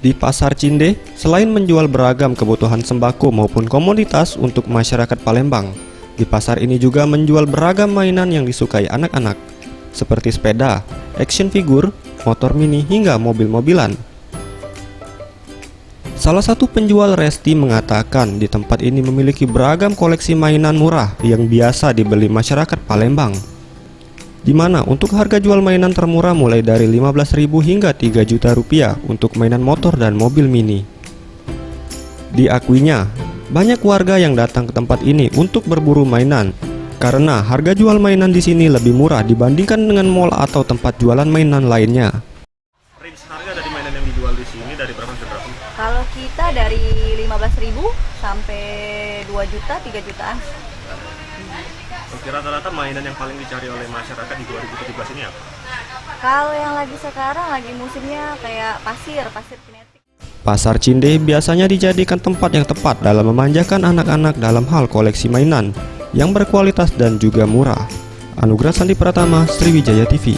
Di Pasar Cinde, selain menjual beragam kebutuhan sembako maupun komoditas untuk masyarakat Palembang, di pasar ini juga menjual beragam mainan yang disukai anak-anak, seperti sepeda, action figure, motor mini, hingga mobil-mobilan. Salah satu penjual Resti mengatakan di tempat ini memiliki beragam koleksi mainan murah yang biasa dibeli masyarakat Palembang, di mana untuk harga jual mainan termurah mulai dari 15.000 hingga 3 juta rupiah untuk mainan motor dan mobil mini. Diakuinya, banyak warga yang datang ke tempat ini untuk berburu mainan karena harga jual mainan di sini lebih murah dibandingkan dengan mall atau tempat jualan mainan lainnya. Range harga dari mainan yang dijual di sini dari berapa ke berapa? Kalau kita dari 15.000 sampai 2 juta, 3 jutaan. Oke, rata-rata mainan yang paling dicari oleh masyarakat di 2017 ini apa? Kalau yang lagi sekarang lagi musimnya kayak pasir kinetik. Pasar Cinde biasanya dijadikan tempat yang tepat dalam memanjakan anak-anak dalam hal koleksi mainan yang berkualitas dan juga murah. Anugrah Sandi Pratama, Sriwijaya TV.